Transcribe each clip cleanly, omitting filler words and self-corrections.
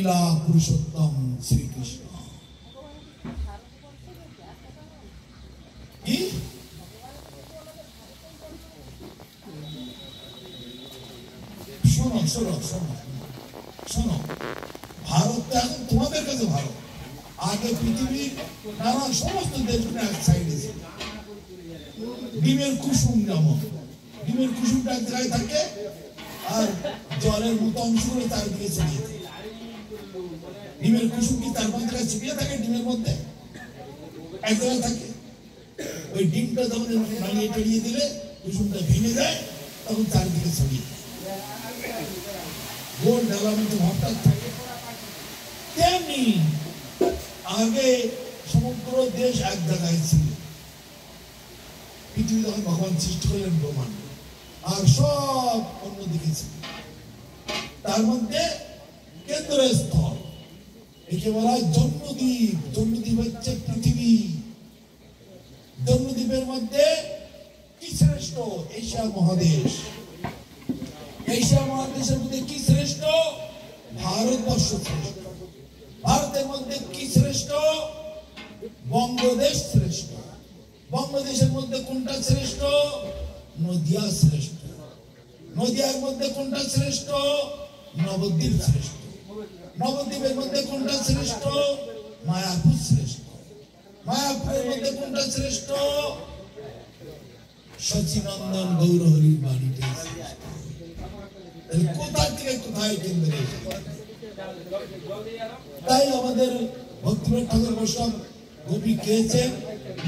লীলা পুরুষোত্তম শ্রীকৃষ্ণ। কি শোনো শোনো শোনো শোনো, ভারত তো এখন তোমাদের কাছে ভারত, আগে পৃথিবীর নানা সমস্ত দেশগুলো এক সাইডে ছিল। ডিমের কুসুম, যেমন ডিমের কুসুমটা এক জায়গায় থাকে আর জলের মতো অংশগুলো তার দিকে ছড়িয়ে থাকে। ডিমের কুসুম কি তার মধ্যে ছড়িয়ে থাকে? ডিমের মধ্যে এক জায়গায় থাকে। ওই ডিমটা যখন নাড়িয়ে টাড়িয়ে দিলে কুসুমটা ভেঙে যায়, তখন চারিদিকে ছড়িয়ে গোল ডেভেলপমেন্ট ভাবটা থাকে। তেমনি আগে সমগ্র দেশ এক জায়গায় ছিল। পৃথিবী যখন ভগবান সৃষ্টি করলেন ব্রহ্মাণ্ড, আর সব অন্যদিকে ছিল। তার মধ্যে কেন্দ্রস্থল, একে বলা হয় জন্মদ্বীপ। জন্মদ্বীপ হচ্ছে পৃথিবী। জন্মদ্বীপের মধ্যে কি শ্রেষ্ঠ? এশিয়া মহাদেশ। এশিয়া মহাদেশের মধ্যে কি শ্রেষ্ঠ? ভারতবর্ষ শ্রেষ্ঠ। ভারতের মধ্যে কি শ্রেষ্ঠ? বঙ্গদেশ শ্রেষ্ঠ। বঙ্গদেশের মধ্যে কোনটা শ্রেষ্ঠ? নদিয়া শ্রেষ্ঠ। নদিয়ার মধ্যে কোনটা শ্রেষ্ঠ? নবদ্বীপ শ্রেষ্ঠ। নবদ্বীপের মধ্যে কোনটা শ্রেষ্ঠ? মায়াপুর শ্রেষ্ঠ। মায়াপুরের মধ্যে কোনটা শ্রেষ্ঠ? সচিনন্দন গৌরহরির বাড়িতে শ্রেষ্ঠ। কোথা থেকে কোথায় কেন্দ্র? তাই আমাদের ভক্তিনাথ ঠাকুর বৈষ্ণব গোপী খেয়েছেন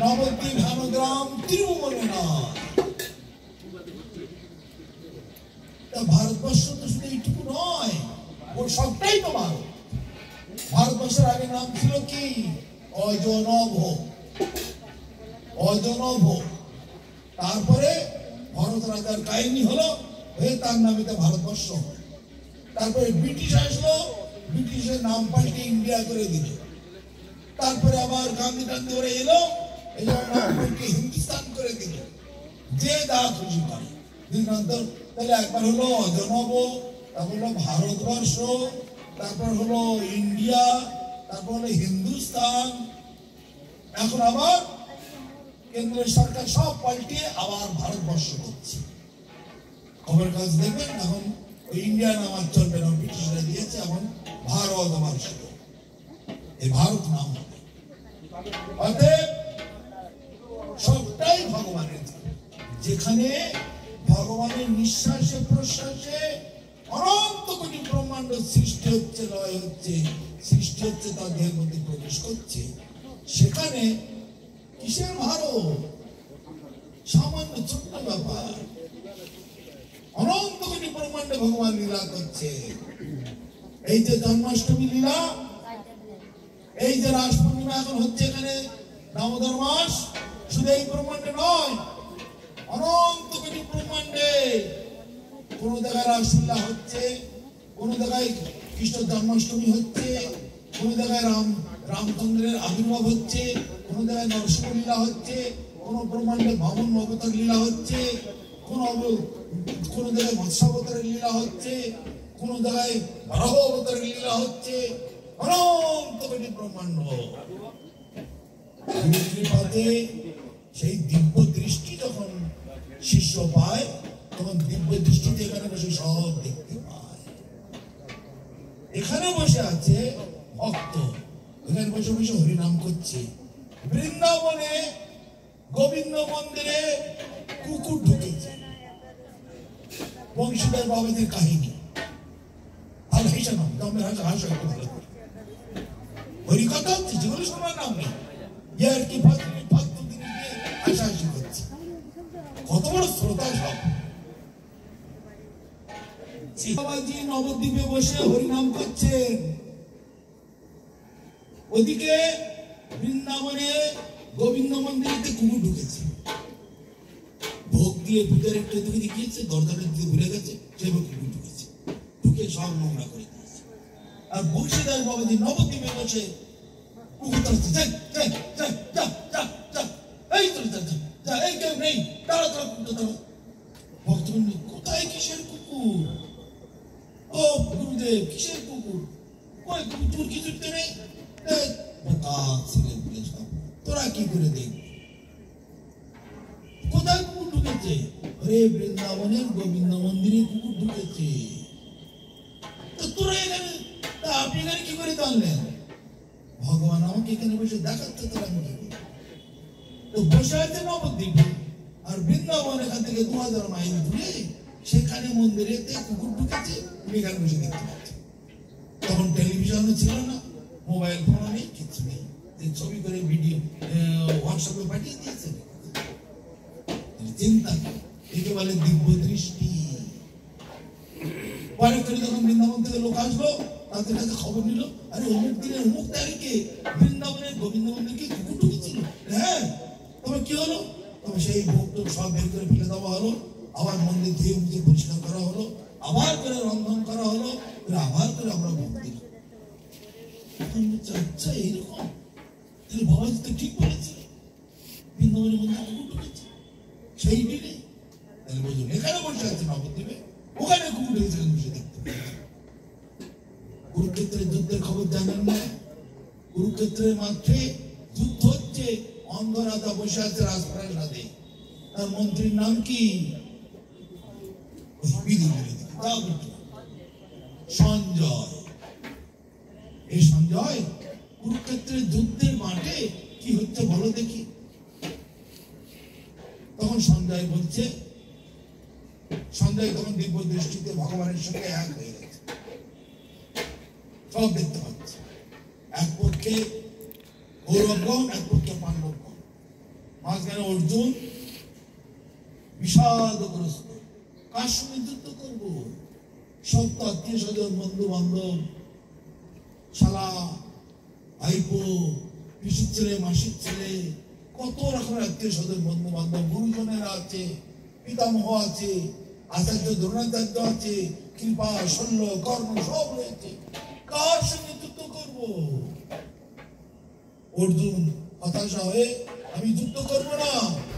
নবদ্বীপ হেমগ্রাম তিরুমলেনাথ। ভারতবর্ষ তো শুধু এইটুকু নয়, ওর সবটাই তো ভারত। ভারতবর্ষের আগে নাম ছিল কি? অজনভ। অজনভ। তারপরে ভরত রাজার কাহিনী হলো, হয়ে তার নামে ভারতবর্ষ। তারপরে ব্রিটিশ আসলো, ব্রিটিশের নাম পাল্টে ইন্ডিয়া করে দিল। তারপরে আবার গান্ধী টান্ধি করে এলো, এই নাম পাল্টে হিন্দুস্তান করে দিল। যে যা খুশি করে। তাহলে একবার হলো অজনব, তারপর হলো ভারতবর্ষ, তারপর হলো ইন্ডিয়া, তারপর হলো হিন্দুস্তান। এখন আবার কেন্দ্রের সরকার সব পাল্টিয়ে আবার ভারতবর্ষ করছে। খবরের কাজ দেখবেন, এখন ওই ইন্ডিয়া নাম আর চলবে না, ব্রিটিশরা দিয়েছে, এখন ভারতবর্ষ। এই ভারত নাম হবে। অতএব সবটাই ভগবানের। যেখানে ভগবানের নিঃশ্বাসে প্রশ্বাসে অনন্ত কোটি ব্রহ্মাণ্ড সৃষ্টি হচ্ছে, লয় হচ্ছে, সৃষ্টি হচ্ছে, তার দেহের মধ্যে প্রবেশ করছে, সেখানে কিসের ভারত? সামান্য ছোট্ট ব্যাপার। অনন্ত কোটি ব্রহ্মাণ্ডে ভগবান লীলা করছে। এই যে জন্মাষ্টমী লীলা, এই যে রাস পূর্ণিমা এখন হচ্ছে, এখানে দামোদর মাস, শুধু এই ব্রহ্মাণ্ডে নয়, অনন্ত কোটি ব্রহ্মাণ্ডে কোন জায়গায় রাসলীলা হচ্ছে, কোন জায়গায় কৃষ্ণ জন্মাষ্টমী হচ্ছে, কোন জায়গায় রামচন্দ্রের আবির্ভাব হচ্ছে, কোন জায়গায় নরসিংহ লীলা হচ্ছে, কোন ব্রহ্মাণ্ডে বামন অবতার লীলা হচ্ছে, কোন জায়গায় মৎস্যাবতারের লীলা হচ্ছে, কোন জায়গায় বারহ অবতারের লীলা হচ্ছে। অনন্ত কোটি ব্রহ্মাণ্ড। কৃপাতে সেই দিব্য দৃষ্টি যখন শিষ্য পায়, তখন দিব্য দৃষ্টিতে এখানে বসে সব দেখতে পায়। এখানে বসে আছে ভক্ত, এখানে বসে বসে হরিনাম করছে। বৃন্দাবনে গোবিন্দ মন্দিরে কুকুর ঢুকেছে, বংশীধর বাবাদের কাহিনী। আর হাসা নাম, হাসা একটু ভালো করে হরিকথা হচ্ছে, যেগুলো শোনার নাম নেই। ইয়ার কি ফালতু দিনে গিয়ে হাসাহাসি করছে। কত বড় শ্রোতা সব। বাবাজি নবদ্বীপে বসে হরিনাম করছেন, ওদিকে বৃন্দাবনে গোবিন্দ মন্দিরেতে কুকুর ঢুকেছে। ভোগ দিয়ে পূজার একটু দিকে গিয়েছে, দরজাটা দিয়ে ভুলে গেছে, সেভাবে কুকুর ঢুকেছে, ঢুকে সব নোংরা করে দিয়েছে। আর বংশীধর বাবাজি নবদ্বীপে বসে কুকুর তাড়াচ্ছে, এই চলে যা, এই কেউ নেই, তারা ভক্তবৃন্দ, কোথায় কিসের কুকুর? ও গুরুদেব, কিসের কুকুর? কই কুকুর কিছু তো নেই, বোকা ছেলেগুলো সব, তোরা কি করে দেখবি? কোথায় কুকুর ঢুকেছে? আরে বৃন্দাবনের গোবিন্দ মন্দিরে কুকুর ঢুকেছে। তো তোরা এখানে, তা আপনি এখানে কি করে জানলেন? ভগবান আমাকে এখানে বসে দেখাচ্ছে, তোরা আমি কি করি? তো বসে আছে নবদ্বীপে, আর বৃন্দাবন এখান থেকে 2000 মাইল দূরে, সেখানে মন্দিরেতে কুকুর ঢুকেছে, এখানে বসে দেখতে পাচ্ছি। তখন টেলিভিশনও ছিল না, মোবাইল ফোনও নেই, কিছু নেই, ছবি করে ভিডিও হোয়াটসঅ্যাপে পাঠিয়ে দিয়েছে। চিন্তা, একে বলে দিব্য দৃষ্টি। পরে করে যখন বৃন্দাবন থেকে লোক আসলো, তাদের কাছে খবর নিল, আরে অমুক দিনের অমুক তারিখে বৃন্দাবনের গোবিন্দ মন্দিরকে কুকুর ঢুকেছিল। হ্যাঁ, তবে কি হলো? তবে সেই ভোগ টোগ সব বের করে ফেলে দেওয়া হলো, আবার মন্দির ধুয়ে মুছে পরিষ্কার করা হলো, আবার করে রন্ধন করা হলো, আবার করে আমরা ভোগ দিলাম। আচ্ছা এইরকম, তাহলে বাবাজি তো ঠিক বলেছিল, বৃন্দাবনের মন্দির কুকুর ঢুকেছে সেই দিনে। তাহলে বুঝুন, এখানে বসে আছে নবদ্বীপে, ওখানে কুকুর ঢুকেছে, বসে দেখতে। কুরুক্ষেত্রের যুদ্ধের খবর জানেন না? কুরুক্ষেত্রের মাঠে যুদ্ধ হচ্ছে, অন্ধ রাজা বসে আছে রাজপ্রাসাদে, তার মন্ত্রীর নাম কি? সঞ্জয়। এই সঞ্জয়, কুরুক্ষেত্রের যুদ্ধের মাঠে কি হচ্ছে বলো দেখি। তখন সঞ্জয় বলছে, সঞ্জয় তখন দিব্য দৃষ্টিতে ভগবানের সঙ্গে এক হয়ে গেছে, সব দেখতে পাচ্ছে। এক পক্ষে কৌরবগণ, এক পক্ষে পাণ্ডবগণ, মাঝখানে অর্জুন বিষাদগ্রস্ত, কার সঙ্গে যুদ্ধ করবো? সব তো আত্মীয় স্বজন, বন্ধু বান্ধব, শালা, ভাইপো, পিসির ছেলে, মাসির ছেলে, কত রকমের আত্মীয় স্বজন, বন্ধু বান্ধব, গুরুজনেরা আছে, পিতামহ আছে, আচার্য দ্রোণাচার্য আছে, কৃপা, শল্য, কর্ণ সব রয়েছে, কার সঙ্গে যুদ্ধ করব? অর্জুন হতাশা হয়ে, আমি যুদ্ধ করবো না,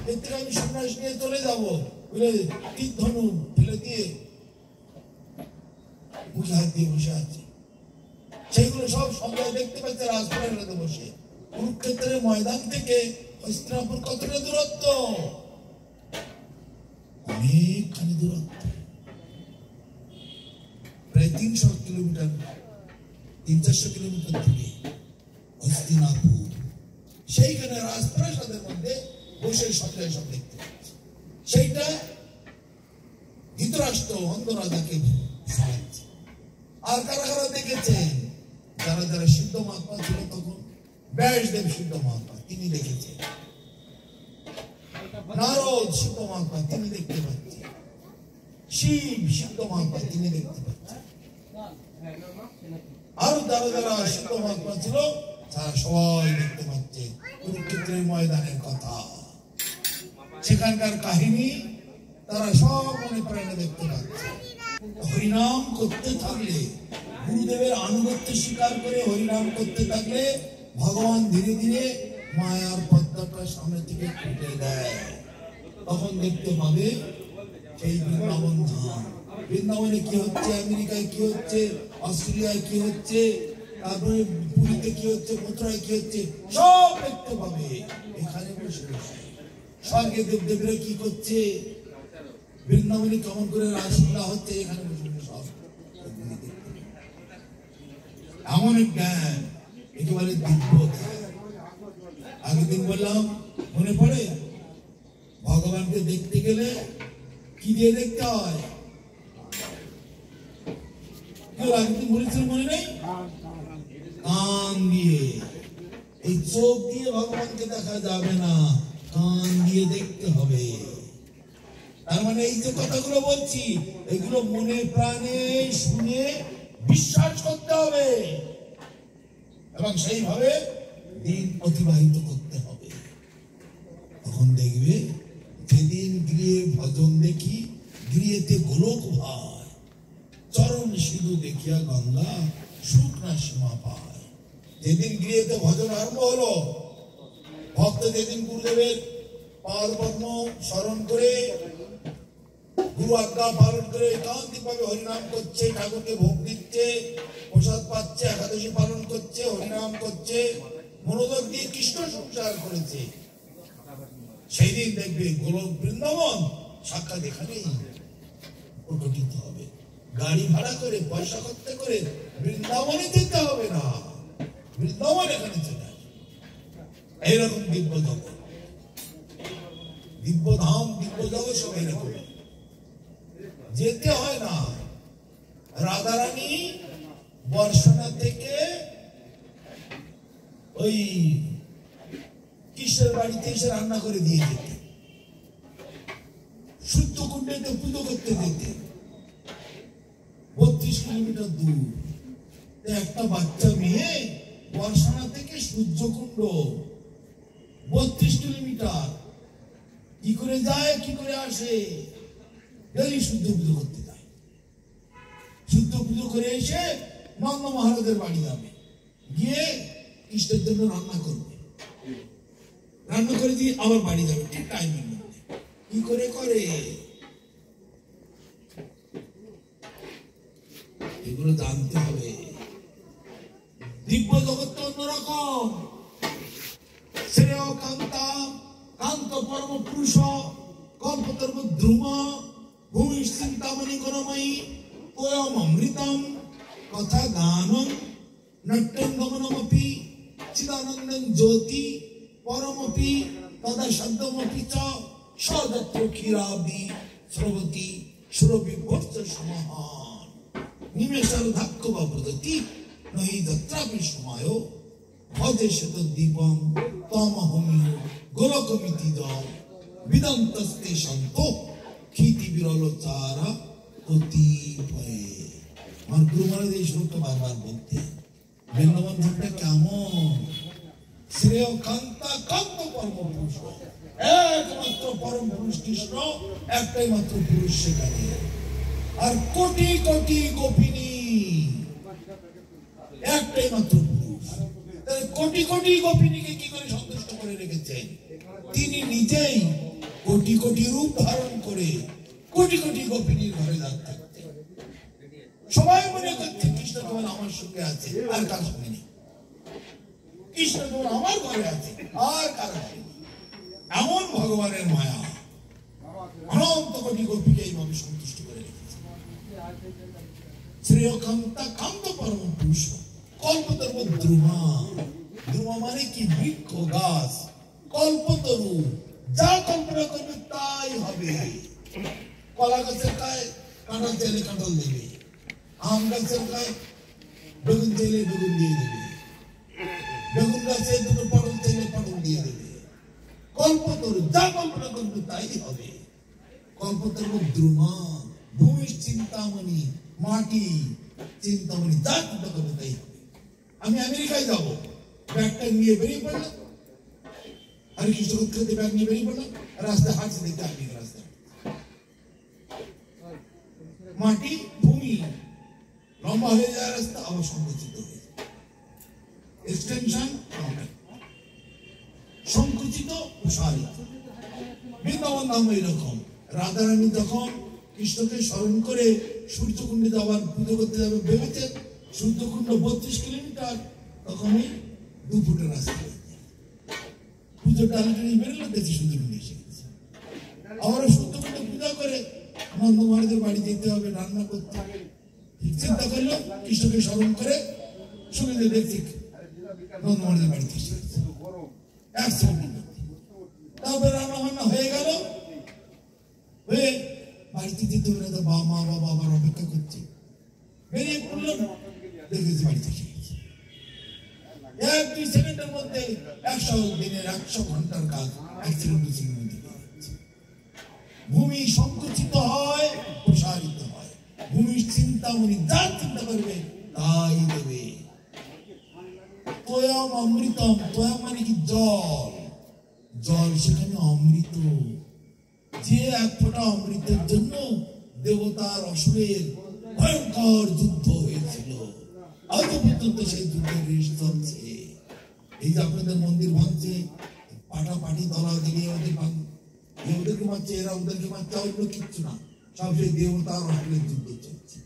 এর থেকে আমি সন্ন্যাস নিয়ে চলে যাবো বলে তীর ধনু ফেলে দিয়ে মুখে হাত দিয়ে বসে আছে। সেইগুলো সব সঞ্জয় দেখতে পাচ্ছে রাজপ্রাসাদে বসে। কুরুক্ষেত্রের ময়দান থেকে হস্তিনাপুর কতটা দূরত্ব? অনেকখানি দূরত্ব, প্রায় 300 কিলোমিটার, 300-400 কিলোমিটার দূরে হস্তিনাপুর। সেইখানে রাজপ্রাসাদের মধ্যে বসে সঞ্জয় সব দেখতে পাচ্ছে। সেইটা ধৃতরাষ্ট্র অন্ধ রাজাকে শোনাচ্ছে। আর কারা কারা দেখেছেন? যারা যারা সিদ্ধ মহাত্মা ছিল তখন, ব্যাসদেব সিদ্ধ মহাত্মা তিনি দেখেছেন, নারদ সিদ্ধ মহাত্মা তিনি দেখতে পাচ্ছেন, শিব সিদ্ধ মহাত্মা তিনি দেখতে পাচ্ছেন, আরো যারা যারা সিদ্ধ মহাত্মা ছিল তারা সবাই দেখতে পাচ্ছে কুরুক্ষেত্রের ময়দানের কথা, সেখানকার কাহিনী তারা সব মনে প্রাণে দেখতে পাচ্ছে। হরিনাম করতে থাকলে, গুরুদেবের আনুগত্য স্বীকার করে হরিনাম করতে থাকলে ভগবান ধীরে ধীরে মায়ার পদ্মাটা সামনে থেকে খুঁটে দেয়। তখন দেখতে পাবে সেই বৃন্দাবন ধাম। বৃন্দাবনে কি হচ্ছে, আমেরিকায় কি হচ্ছে, অস্ট্রেলিয়ায় কি হচ্ছে, তারপরে পুরীতে কি হচ্ছে, মথুরায় কি হচ্ছে, সব দেখতে পাবে এখানে বসে বসে। স্বর্গে দেবদেবীরা কি করছে, বৃন্দাবনে কেমন করে রাসলীলা হচ্ছে, এখানে বসে বসে সব এমন এক জ্ঞান, একেবারে দিব্য জ্ঞান। আগের দিন বললাম, মনে পড়ে ভগবানকে দেখতে গেলে কি দিয়ে দেখতে হয়? আগের দিন বলেছিল মনে নেই? কান দিয়ে। এই চোখ দিয়ে ভগবানকে দেখা যাবে না, কান দিয়ে দেখতে হবে। তার মানে এই যে কথাগুলো বলছি, এগুলো মনে প্রাণে শুনে বিশ্বাস করতে হবে এবং সেইভাবে দিন অতিবাহিত করতে হবে। তখন দেখবে যেদিন গৃহে ভজন দেখি, গৃহেতে গোলক ভাই, চরণ সিধু দেখিয়া গঙ্গা সুখ না সীমা পায়। যেদিন গৃহেতে ভজন আরম্ভ হলো, ভক্ত যেদিন গুরুদেবের পাদ পদ্ম স্মরণ করে, গুরু আজ্ঞা পালন করে একান্তিক ভাবে হরিনাম করছে, ঠাকুরকে ভোগ দিচ্ছে, প্রসাদ পাচ্ছে, একাদশী পালন করছে, হরিনাম করছে, মনোযোগ দিয়ে কৃষ্ণ সংসার করেছে, সেই দিন দেখবে গোলক বৃন্দাবন সাক্ষাৎ এখানেই প্রকটিত হবে। গাড়ি ভাড়া করে পয়সা খরচা করে বৃন্দাবনে যেতে হবে না, বৃন্দাবন এখানে চলে আসবে। এইরকম দিব্য জগৎ, দিব্য ধাম, দিব্য জগৎ সব এরকম, যেতে হয় না। রাধারানী বর্ষণা থেকে ওই কৃষ্ণের বাড়িতে এসে রান্না করে দিয়ে যেতে, সূর্য কুণ্ডেতে পুজো করতে যেতে 32 কিলোমিটার দূর। একটা বাচ্চা মেয়ে বর্ষণা থেকে সূর্যকুণ্ড 32 কিলোমিটার কি করে যায়, কি করে আসে? ডেলি সূর্য পুজো করতে যায়। সূর্য পুজো করে এসে নন্দ মহারাজের বাড়ি যাবে, গিয়ে কৃষ্ণের জন্য রান্না করবে, রান্না করে দিয়ে আবার বাড়ি যাবে ঠিক টাইমের মধ্যে। কি করে করে এগুলো জানতে হবে। দিব্য জগৎ তো অন্যরকম। শ্রেয় কান্তা কান্ত পরম পুরুষ কল্পতর্ম ধ্রুম ভূমি চিন্তামণি গুণময়ী তোয়ম অমৃতম কথা গানম নট্যং গমনমপি চিদানন্দং জ্যোতি পরমপি তদা শব্দমপি চ সদত্র ক্ষীরাবি স্রবতী সুরভি বর্ষ সমাহান নিমেষার ধাক্য বা প্রদতি নহি দত্রাপি সময় ভজে শত দীপং তমহমিও গোলকমিতি দম বিদন্তস্তে সন্ত ক্ষিতি বিরল চারা অতি ভয়ে। আমার গুরু মহারাজ এই শ্লোকটা বারবার বলতে, বৃন্দাবন ধামটা কেমন? শ্রেয় কান্তা কান্ত পরম পুরুষ, একমাত্র পরম পুরুষ কৃষ্ণ, একটাই মাত্র পুরুষ সেখানে, আর কোটি কোটি গোপিনী, একটাই মাত্র পুরুষ। কোটি কোটি গোপিনীকে কি করে সন্তুষ্ট করে রেখেছেন? তিনি নিজেই কোটি কোটি রূপ ধারণ করে কোটি কোটি গোপিনীর ঘরে যাচ্ছেন। সবাই মনে করছে কৃষ্ণ তোমার আমার সঙ্গে আছে, আর কার সঙ্গে নেই। কৃষ্ণ তোমার আমার ঘরে আছে, আর কার ঘরে নেই। এমন ভগবানের মায়া, অনন্ত কোটি গোপীকে এইভাবে সন্তুষ্ট করে রেখেছে। শ্রেয় কান্তা কান্ত পরম পুরুষ কল্পতরু দ্রুমা, দ্রুমা মানে কি? বৃক্ষ, গাছ, কল্পতরু, যা কল্পনা করবে তাই হবে। কলা গাছের গায়ে কাঁঠাল চাইলে কাঁঠাল দেবে, আম গাছের গায়ে বেগুন চাইলে বেগুন দিয়ে দেবে, বেগুন গাছে দুটো পটল চাইলে পটল দিয়ে দেবে। কল্পতরু, যা কল্পনা করবে তাই হবে। কল্পতরু দ্রুমা, ভূমির চিন্তামণি, মাটি চিন্তামণি, যা চিন্তা করবে তাই হবে। আমি আমেরিকায় যাবো, ব্যাগটা নিয়ে বেরিয়ে পড়লাম, আর কৃষ্ণ খেতে ব্যাগ নিয়ে বেরিয়ে পড়লাম, রাস্তায় হাঁটছে দেখতে আমেরিকা রাস্তায় মাটি ভূমি লম্বা হয়ে যায়, রাস্তা আবার সংকুচিত হয়ে যায়, এক্সটেনশন সংকুচিত প্রসারিত। বৃন্দাবন ধাম এরকম। রাধারানী যখন কৃষ্ণকে স্মরণ করে সূর্যকুণ্ডে যাওয়ার পুজো করতে যাবে ভেবেছেন, সূর্যকুণ্ড 32 কিলোমিটার, তখন ওই 2 ফুটের রাস্তা পুজো টালটানি বেরোলো, দেখছি সূর্যকুণ্ডে এসে গেছে। আবার সূর্যকুণ্ডে পূজা করে নন্দ মহারাজের বাড়ি যেতে হবে, রান্না করতে হবে। চিন্তা করলো, কৃষ্ণকে স্মরণ করে শুনে দেখছি নন্দ মহারাজের বাড়িতে এসে গেছে। তারপরে রান্না বান্না হয়ে গেল, হয়ে বাড়িতে যেতে হলে তো মা বাবা আবার অপেক্ষা করছে, বেরিয়ে পড়লো, দেখেছি বাড়িতে এসে গেছে। 1-2 সেকেন্ডের মধ্যে 100 দিনের 100 ঘন্টার কাজ অ্যাক্সিডেন্টের মধ্যে হচ্ছে। ভূমি সংকুচিত হয়, প্রসারিত হয়। ভূমির চিন্তামণি, যা চিন্তা করবে তাই দেবে। তোয়াম অমৃতম, তোয়াম মানে কি? জল। জল সেখানে অমৃত। যে এক ফোঁটা অমৃতের জন্য দেবতার অসুরের ভয়ঙ্কর যুদ্ধ হয়েছিল, আজ পর্যন্ত সেই যুদ্ধের রেশ চলছে। এই যে আপনাদের মন্দির ভাঙছে, পাটাপাটি দলা দিলে ওদেরকে মারছে, এরা ওদেরকে মারছে, অন্য কিচ্ছু না, সব সেই দেবতার অসুরের যুদ্ধ চলছে,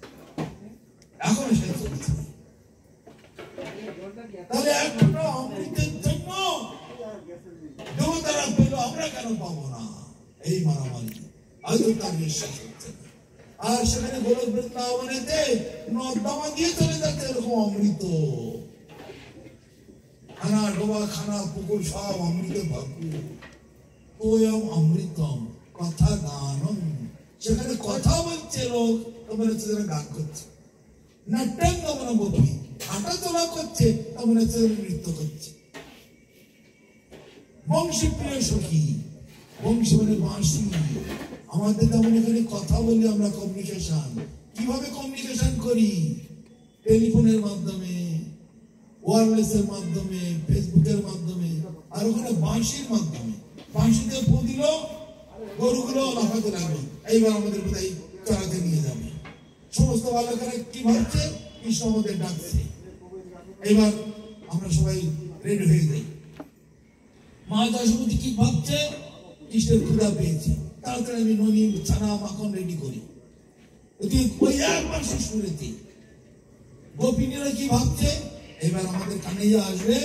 এখনো সে চলছে। তাহলে একটা অমৃতের জন্য দেবতারা পেল, আমরা কেন পাবো না? এই মারামারি আজও তার বিশ্বাস হচ্ছে না। আর সেখানে গোলক বৃন্দাবনেতে নর্দমা দিয়ে চলে যাচ্ছে এরকম অমৃত, খানা ডোবা খানা পুকুর সব অমৃত ভরপুর। তোয়ম অমৃতম কথা গানম, সেখানে কথা বলছে লোক, তোমার হচ্ছে গান করছে। নাট্যাঙ্গমন গোপী হাঁটা চলা করছে, তোমার হচ্ছে নৃত্য করছে। বংশী প্রিয় সখী, বংশী মানে বাঁশি। আমাদের তেমন এখানে কথা বলি আমরা, কমিউনিকেশন কিভাবে কমিউনিকেশন করি? টেলিফোনের মাধ্যমে, ওয়্যারলেসের মাধ্যমে, ফেসবুকের মাধ্যমে, আর ওখানে বাঁশির মাধ্যমে। বাঁশিতে ফু দিল, গরুগুলো লাফাতে লাগলো, এইবার আমাদের কোথায় চড়াতে নিয়ে যাবে। সমস্ত বালকেরা কি ভাবছে? কৃষ্ণ আমাদের ডাকছে, এইবার আমরা সবাই রেডি হয়ে যাই। মা যশোমতী কি ভাবছে? কৃষ্ণের ক্ষুধা পেয়েছে, তাড়াতাড়ি আমি ননি ছানা মাখন রেডি করি। ওই একবার শেষ করেছি। গোপিনীরা কি ভাবছে? এবার আমাদের কানাইয়া আসবে,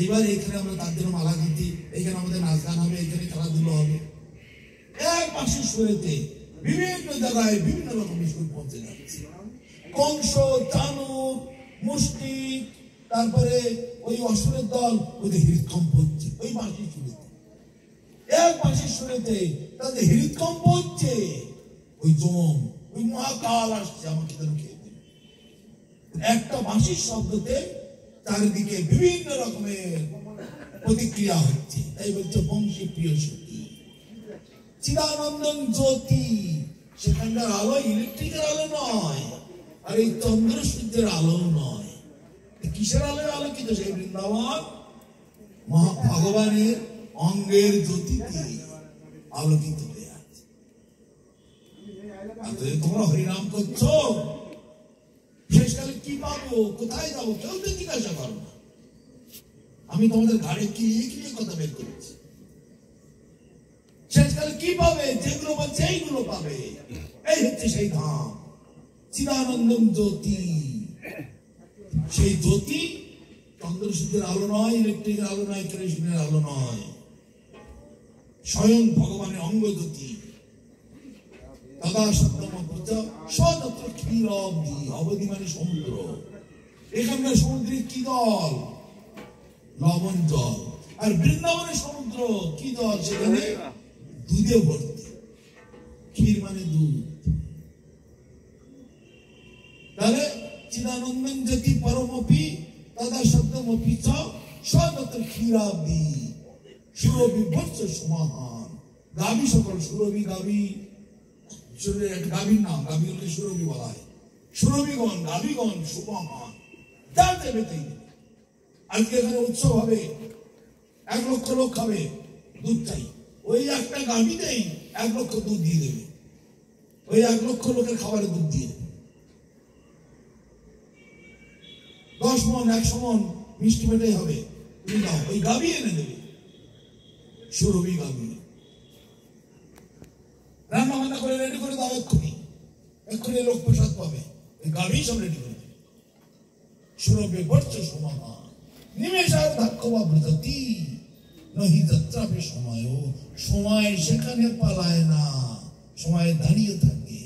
এইবার এখানে আমরা তার জন্য মালা দিচ্ছি, এখানে আমাদের নাচ গান হবে, এখানে খেলাধুলো হবে। এক মাসের শুরুতে বিভিন্ন জায়গায় বিভিন্ন রকম স্কুল পৌঁছে যাচ্ছে। কংস, চাণূর, মুষ্টিক, তারপরে ওই অসুরের দল, ওদের হৃদকম্প হচ্ছে ওই মাসের শুরুতে। এক মাসের শুরুতে তাদের হৃদকম্প হচ্ছে। ওই জম, ওই মহাকাল আসছে আমাকে যেন খেয়ে দিল। একটা মাসির শব্দতে চারিদিকে বিভিন্ন রকমের প্রতিক্রিয়া হচ্ছে। তাই বলছে বংশী প্রিয় সখী। চিদানন্দন জ্যোতি, সেখানকার আলো ইলেকট্রিকের আলো নয়, আর এই চন্দ্র সূর্যের আলো নয়। কিসের আলোয় আলোকিত? সেই বৃন্দাবন ভগবানের অঙ্গের জ্যোতিতে আলোকিত হয়ে আছে। তোমরা হরিনাম করছো, শেষকালে কি পাবো, কোথায় যাবো, কেউ তো জিজ্ঞাসা করো না। আমি তোমাদের ঘাড়ে কি কথা বের করেছি। শেষকালে কি পাবে? যেগুলো বলছে এইগুলো পাবে। এই হচ্ছে সেই ধাম, চিদানন্দন জ্যোতি। সেই জ্যোতি চন্দ্র সূর্যের আলো নয়, ইলেকট্রিকের আলো নয়, কেরোসিনের আলো নয়, স্বয়ং ভগবানের অঙ্গ জ্যোতি। দাদা সত্যম সযত্র ক্ষীরবধি, অবধি মানে সমুদ্র। এখানকার সমুদ্রের কি দল? লবণ জল। আর বৃন্দাবনের সমুদ্র কি দল? সেখানে দুধে ভর্তি। ক্ষীর মানে দুধ। তাহলে চিদানন্দন জ্যোতি পরমপি তদা শব্দমপি চ সযত্র ক্ষীরাবধি সুরভি বৎস সমাহান। গাভী সকল সুরভি, গাভী গাভীর নাম, গাভীগুলোকে সুরভি বলা হয়। সুরভিগণ, গাভীগণ সমাহান, যার দেবে তাই দেবে। আজকে এখানে উৎসব হবে, 1 লক্ষ লোক খাবে, দুধ চাই। ওই একটা গাভীতেই 1 লক্ষ দুধ দিয়ে দেবে। ওই 1 লক্ষ লোকের খাবারে দুধ দিয়ে দেবে। 10 মন 100 মন মিষ্টি মেটাই হবে, তুমি দাও, ওই গাভী এনে দেবে। সুরভি গাভী রান্না বান্না করে রেডি করে দাও, এক্ষুনি লোক প্রসাদ পাবে। গাভী সব রেডি করে দেবে। সুরভি বৎস সমাহান নিমেষার ধাক্যবা ব্রততি নহি যাত্রাপি সময়। সময় সেখানে পালায় না, সময় দাঁড়িয়ে থাকে।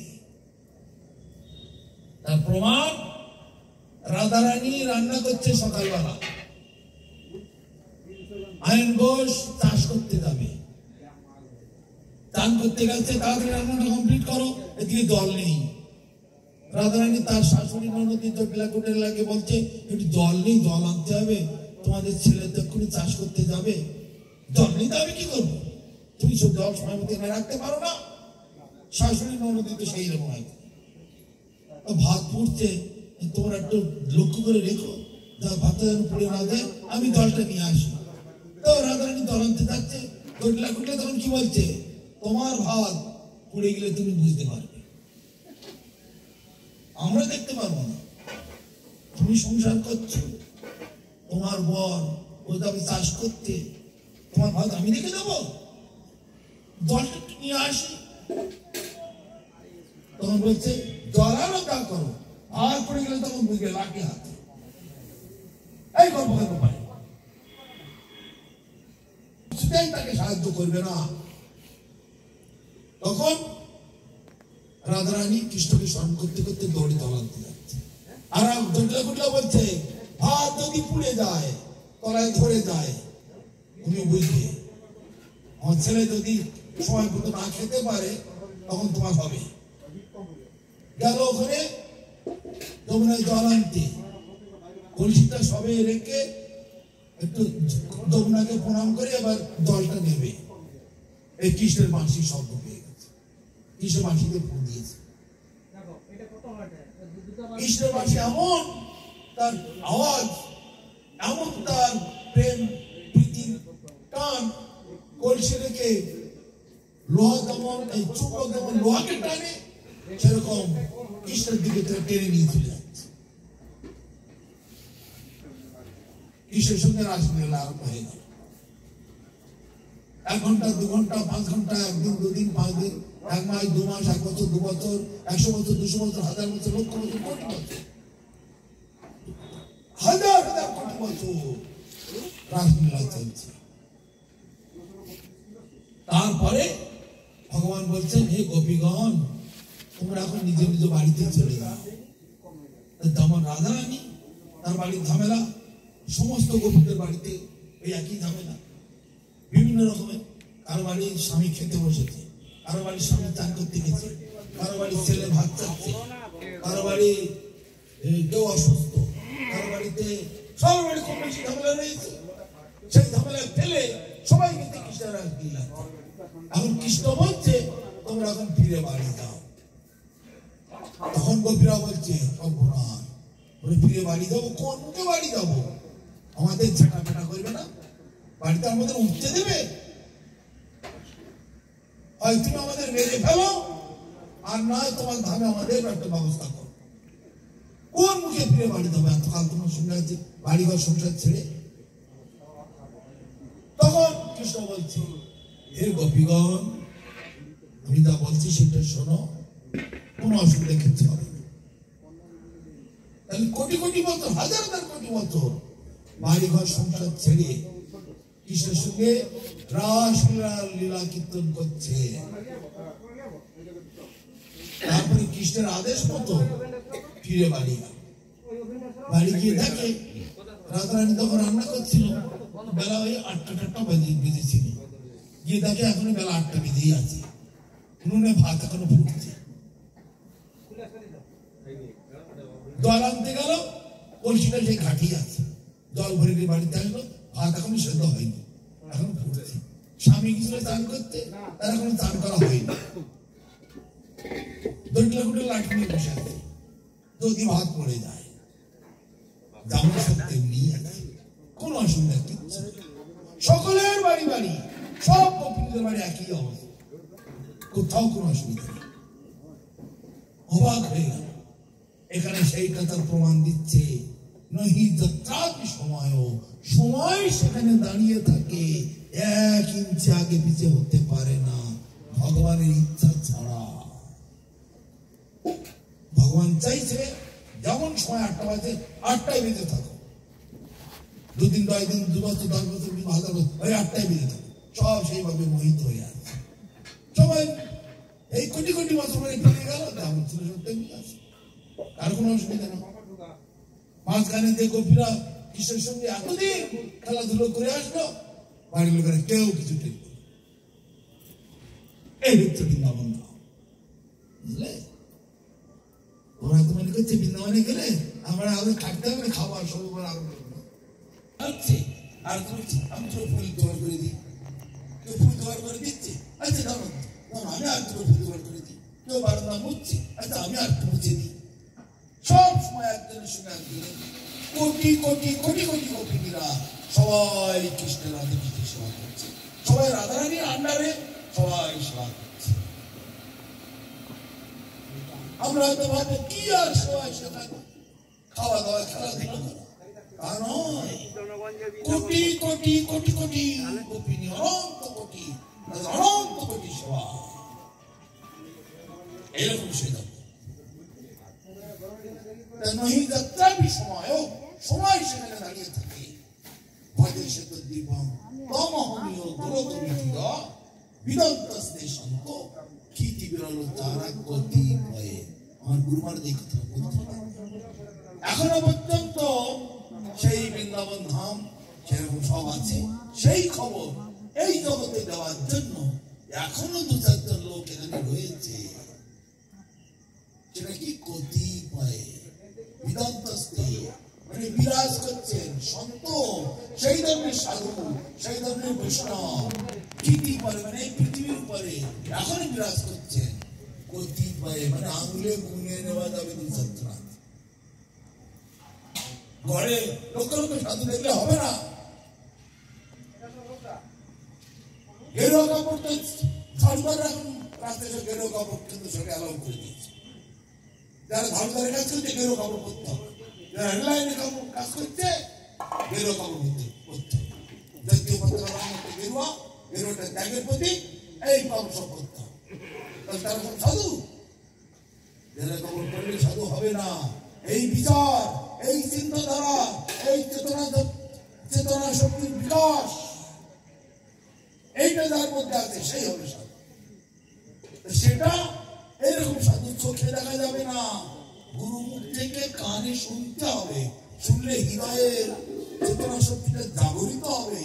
তার প্রমাণ, রাধারানী রান্না করছে সকালবেলা, আয়ন ঘোষ চাষ করতে যাবে, চান করতে গেছে, তাড়াতাড়ি রান্নাটা কমপ্লিট করো, এদিকে জল নেই। রাধারানী তার শাশুড়ি ননদী কোটের লাগে বলছে, একটু জল নেই, জল আনতে হবে, তোমাদের ছেলে তো এক্ষুনি চাষ করতে যাবে, জল নেই, তো আমি কি করবো? তুমি সব জল সময় মতো এনে রাখতে পারো না? শাশুড়ি ননদী তো সেই রকম হয়। ভাত পুড়ছে, তোমরা একটু লক্ষ্য করে রেখো, যা ভাতটা যেন পুড়ে না যায়, আমি জলটা নিয়ে আসি। তো রাধারানী জল আনতে যাচ্ছে, কোটলে তখন কি বলছে, তোমার ভাত পুড়ে গেলে তুমি বুঝতে পারবে, আমরা দেখতে পারবো না। তুমি সংসার করছো, তোমার বর ও যাবে চাষ করতে, তোমার ভাত আমি দেখে দেবো? জলটা নিয়ে আসি। তখন বলছে জল আনো, তা করো, আর পড়ে গেলে তখন বুঝবে লাঠি হাতে। গল্প করতে পারে, সেটাই তাকে সাহায্য করবে না। তখন রাধারানী কৃষ্ণকে স্মরণ করতে করতে দৌড়ে তলাতে যাচ্ছে, আর জটিলা কুটলা বলছে ভাত যদি পুড়ে যায়, তলায় ধরে যায়, তুমি বুঝবে আমার ছেলে যদি সময় মতো না খেতে পারে তখন তোমার হবে। গেল ওখানে যমুনায় জল আনতে, কলসিটা সবে রেখে একটু যমুনাকে প্রণাম করে এবার জলটা নেবে, এই কৃষ্ণের বাঁশি শব্দ পেয়ে গেছে, কৃষ্ণ বাঁশিতে ফুল দিয়েছে। কৃষ্ণের বাঁশি এমন তার আওয়াজ, এমন তার প্রেম প্রীতির টান, কলসি রেখে লোহা যেমন এই চুম্বক যেমন লোহাকে টানে, সেরকম কৃষ্ণের দিকে টেনে নিয়ে চলে যাচ্ছে। কৃষ্ণের সঙ্গে রাসলীলা আরম্ভ হয়ে গেল। 1 ঘন্টা 2 ঘন্টা 5 ঘন্টা, 1 দিন 2 দিন 5 দিন, 1 মাস 2 মাস, 1 বছর 2 বছর, 100 বছর 200 বছর, 1000 বছর, লক্ষ বছর, কোটি বছর, হাজার হাজার কোটি বছর রাসলীলা চলছে। তারপরে ভগবান বলছেন, হে গোপীগণ, তোমরা এখন নিজ নিজ বাড়িতে চলে যাও। যেমন রাধারানী তার বাড়ির ঝামেলা, সমস্ত গোপীদের বাড়িতে এই একই ঝামেলা, বিভিন্ন রকমের। কারো বাড়ি স্বামী খেতে বসেছে, কারো বাড়ি স্বামী চান করতে গেছে, কারো বাড়ি ছেলে ভাত চাচ্ছে, কারো বাড়ি কেউ অসুস্থ, কারো বাড়িতে, সবার বাড়ি কম বেশি ঝামেলা রয়েছে। সেই ঝামেলা ফেলে সবাই কিন্তু কৃষ্ণের রাসলীলা। এখন কৃষ্ণ বলছে তোমরা এখন ফিরে বাড়ি যাও। তখন গোপীরা বলছে, অপরাধ, ফিরে বাড়ি যাবো? কোন মুখে বাড়ি যাবো? আমাদের ঝাঁটা ফেটা করবে না, বাড়িতে আমাদের উঠতে দেবে? হয় তুমি আমাদের মেরে ফেলো, আর নয় তোমার ধামে আমাদের একটা ব্যবস্থা করো। কোন মুখে ফিরে বাড়ি যাবো এতকাল তোমার সঙ্গে আছে বাড়ি ঘর সংসার ছেড়ে? তখন কৃষ্ণ বলছে, হে গোপীগণ, আমি যা বলছি সেটা শোনো, কোনো অসুবিধা কিছু হবে না। তাহলে কোটি কোটি বছর, হাজার হাজার কোটি বছর বাড়ি ঘর সংসার ছেড়ে কৃষ্ণের সঙ্গে রাসলীলা কীর্তন করছে। তারপরে কৃষ্ণের আদেশ মতো ফিরে বাড়ি গেল। বাড়ি গিয়ে দেখে রাধারানী তখন রান্না করছিল, বেলা ওই 8টা বেজেছিল। গিয়ে দেখে এখনো বেলা 8টা বেজেই আছে, উনুনে ভাত এখনো ফুটছে। জল আনতে গেল, কলসিটা সেই ঘাটি আছে, জল ভরে নিয়ে বাড়িতে আসলো, ভাত এখনো সেদ্ধ হয়নি, এখন ফুটছে। স্বামী গিয়েছিল চান করতে, তার এখনো চান করা হয়নি। দড়িলা কুটে লাঠি নিয়ে বসে আছে, যদি ভাত পড়ে যায়, যেমন সব তেমনি আছে, কোনো অসুবিধা কিচ্ছু। সকলের বাড়ি বাড়ি, সব গোপীদের বাড়ি একই অবস্থা, কোথাও কোনো অসুবিধা নেই। অবাক হয়ে গেল। এখানে সেইটা তার প্রমাণ দিচ্ছে, নহি যাত্রাপি সময়ও, সময় সেখানে দাঁড়িয়ে থাকে, 1 ইঞ্চি আগে পিছে হতে পারে না ভগবানের ইচ্ছা ছাড়া। ভগবান চাইছে যেমন সময় 8টা বাজে, 8টায় বেজে থাকো। 2 দিন 10 দিন 2 বছর 10 বছর 1000 বছর, ওই 8টায় বেজে থাকো। সব সেইভাবে মোহিত হয়ে আছে। সবাই এই কোটি কোটি বছর পরে ফিরে গেল, যেমন ছিল সত্যি আছে, আর কোনো অসুবিধা নেই। মাঝখানে যে গোপীরা কৃষ্ণের সঙ্গে এতদিন খেলাধুলো করে আসলো, বাড়ির লোকেরা কেউ কিছু টের পেল না। এই হচ্ছে বৃন্দাবন ধাম, বুঝলে? ওরা তো মনে করছে বৃন্দাবনে গেলে আমরা আরো খাটতে হবে, খাবার সব আরো আছে। আর আমি তো ফুল জোগাড় করে দিই, কেউ ফুল জোগাড় করে দিচ্ছে, আচ্ছা দাঁড়ান আমি আর ফুল জোগাড় করে দিই। কেউ বারান্দা মুছছে, আচ্ছা আমি আর একটু মুছে দিই। সব সময় একজনের সঙ্গে একজনের কোটি কোটি কোটি কোটি গোপীরা সবাই কৃষ্ণের রাধে কৃষ্ণের সেবা করছে, সবাই রাধারানীর আন্ডারে সবাই সেবা করছে। আমরা হয়তো ভাবো কি আর সেবা সেবা, খাওয়া দাওয়া, খেলাধুলো করা, তা নয়। কোটি কোটি কোটি কোটি গোপিনী, অনন্ত কোটি, অনন্ত কোটি সেবা, এরকম সেবা। নহি যাত্রাপি সময়ও, সময় সেখানে দাঁড়িয়ে থাকে। দুর্বিধ বিদন্তস্তে সন্ত কীতি বিরল তারা কতিপয়ে। আমার গুরুমার এই কথা বলতে এখনো পর্যন্ত সেই বৃন্দাবন ধাম সেরকম সব আছে, সেই খবর এই জগতে দেওয়ার জন্য এখনো দু চারজন লোক এখানে রয়েছে। সেটা কি কতিপয়ে বিদন্তস্তে মানে বিরাজ করছেন সন্ত, সেই ধরনের সাধু, সেই ধরনের বৈষ্ণব কতিপয়ে মানে পৃথিবীর উপরে এখনো বিরাজ করছেন। কতিপয়ে মানে আঙুলে গুনে নেওয়া যাবে দু চারজন। ঘরে লক্ষ লক্ষ সাধু দেখলে হবে না। গেরুয়া কাপড় তো ঝাড়ুদার এখন রাস্তায় সব গেরুয়া কাপড় কিন্তু সেটা অ্যালাউ করে দিয়েছে। যারা ঝাড়ুদারের কাজ করছে গেরুয়া কাপড় পরতে হবে, যারা রেললাইনে কাজ করছে গেরুয়া কাপড় পরতে হবে। জাতীয় পতাকা রং হচ্ছে গেরুয়া, গেরুয়াটা ত্যাগের প্রতীক, এই কাপড় সব পরতে হবে। তারা সব সাধু? গেরুয়া কাপড় পরলে সাধু হবে না। এই বিচার, এই চিন্তাধারা, এই চেতনা শক্তির বিকাশ এইটা যার মধ্যে আছে সেই হবে সাধু। সেটা এরকম সাধু চোখে দেখা যাবে না, গুরু মুখ থেকে কানে শুনতে হবে। শুনলে হৃদয়ের চেতনা শক্তিটা জাগরিত হবে,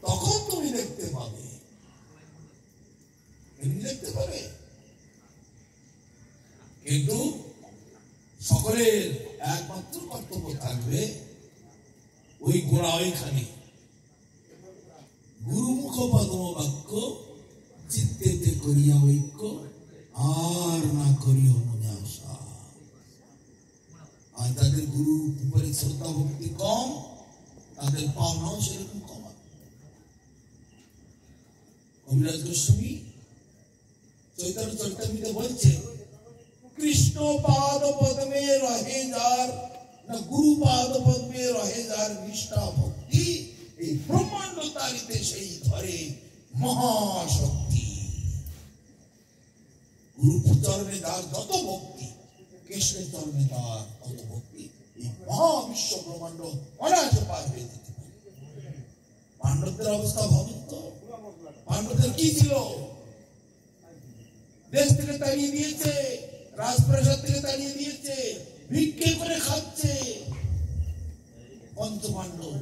তখন তুমি দেখতে পাবে। দেখতে পাবে কিন্তু সকলের একমাত্র কর্তব্য থাকবে ওই গোড়া ওইখানে, গুরুমুখ পদম বাক্য চিত্তেতে করিয়া ঐক্য আর না করিও মনে আশা। আর তাদের গুরু উপরে শ্রদ্ধা ভক্তি কম, তাদের পাওনাও সেরকম কম। কবিরাজ গোস্বামী চৈতন্য চরিতামৃতে বলছে, কৃষ্ণ পাদ পদ্মে রহে যার না গুরু পাদ পদ্মে রহে যার নিষ্ঠা ভক্তি, এই ব্রহ্মাণ্ড তারিতে সেই ধরে মহাশক্তি। গুরু চরণে যার যত ভক্তি, কৃষ্ণের চরণে তার তত ভক্তি, এই মহাবিশ্ব ব্রহ্মাণ্ড অনায়াসে পার হয়ে যেতে পারে। পাণ্ডবদের অবস্থা ভাবুন তো, পাণ্ডবদের কি ছিল? দেশ থেকে তাড়িয়ে দিয়েছে, রাজপ্রাসাদ থেকে তাড়িয়ে দিয়েছে, ভিক্ষে করে খাচ্ছে পঞ্চপাণ্ডব,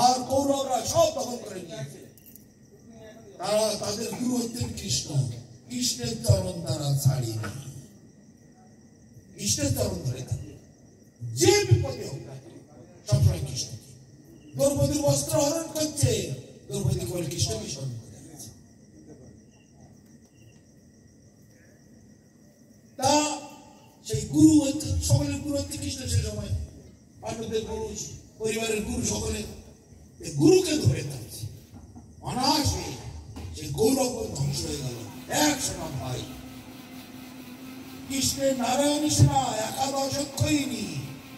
আর কৌরবরা সব দখল করে নিয়েছে। তারা তাদের গুরু হচ্ছেন কৃষ্ণ, কৃষ্ণের চরণ তারা ছাড়িয়ে, কৃষ্ণের চরণ ধরে থাকে। যে বিপদে হোক না সবসময় কৃষ্ণকে। দ্রৌপদীর বস্ত্র হরণ করছে, দ্রৌপদী কেবল কৃষ্ণকে স্মরণ করে আছে। তা সেই গুরু হচ্ছে, সকলের গুরু হচ্ছে কৃষ্ণ। সে সময় পাণ্ডবদের গুরু, পরিবারের গুরু সকলে গুরুকে ধরে থাকছে। অনায়াসে সে গৌরব ধ্বংস হয়ে গেল। 100 ভাই কৃষ্ণের নারায়ণী সেনা 11 অক্ষয়িনী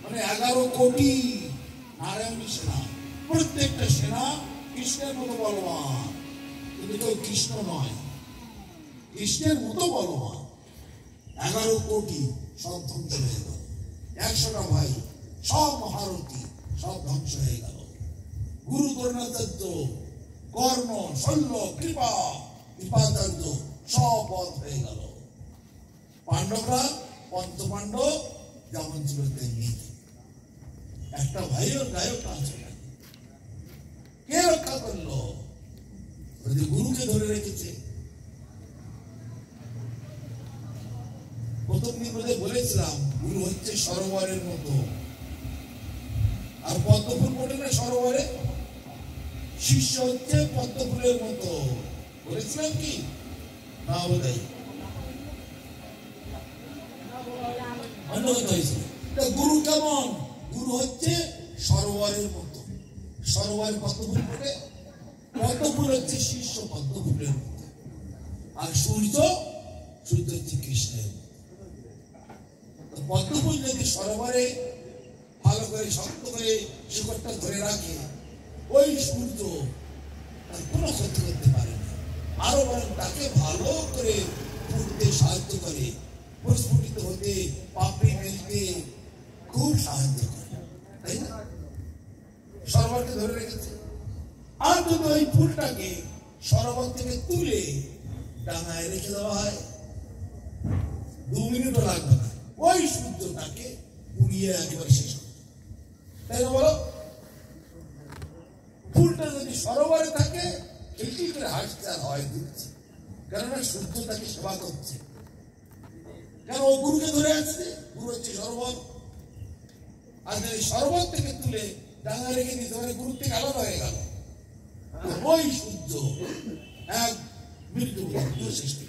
মানে 11 কোটি নারায়ণী সেনা, প্রত্যেকটা সেনা কৃষ্ণের মতো বলবান, কিন্তু কেউ কৃষ্ণ নয়, কৃষ্ণের মতো বলবান। 11 কোটি সব ধ্বংস হয়ে গেল। 100 ভাই সব মহারথী, সব ধ্বংস হয়ে গেল। গুরু দ্রোণাচার্য, কর্ণ, শল্য, কৃপাচার্য সব বধ হয়ে গেল। পাণ্ডবরা, পঞ্চপাণ্ডব যেমন ছিল তেমনি। একটা ভাইয়ের গায়ক আছে, কে রক্ষা করলো? গুরুকে ধরে রেখেছে। প্রথম দিন বলেছিলাম গুরু হচ্ছে সরোবরের মতো, আর পদ্মফুল ফোটে না সরোবরে, শিষ্য হচ্ছে পদ্মফুলের মতো। বলেছিলাম কি না? বোধহয় অন্য কথা হয়েছিল। গুরু কেমন? গুরু হচ্ছে সরোবরের মতো, সরোবরে পদ্মফুল ফোটে, পদ্মফুল হচ্ছে শিষ্য পদ্মফুলের মতো, আর সূর্য হচ্ছে কৃষ্ণের মতো। পদ্মফুল যদি সরোবরে ভালো করে শক্ত করে শিকড়টা ধরে রাখে, ওই সূর্য তার কোনো ক্ষতি করতে পারে না, আরো বরং তাকে ভালো করে ফুটতে সাহায্য করে, প্রস্ফুটিত হতে, পাপড়ি মেলতে খুব সাহায্য করে, তাই না? সরোবরকে ধরে রেখেছে। আর যদি ওই ফুলটাকে সরোবর থেকে তুলে ডাঙায় রেখে দেওয়া হয়, 2 মিনিটও লাগবে না, ওই সূর্যটাকে পুড়িয়ে একেবারে শেষ হবে। তাই না বলো? ফুলটা যদি সরোবরে থাকে একটি করে হাসছে আর হয় দিচ্ছে, কেননা সূর্য তাকে সেবা করছে। কেন? ও গুরুকে ধরে আসছে, গুরু হচ্ছে সরোবর। আর যদি সরোবর থেকে তুলে ডাঙা রেখে দিতে পারে, গুরু থেকে আলাদা হয়ে গেল। ওই সূর্য এক মিনিট সৃষ্টি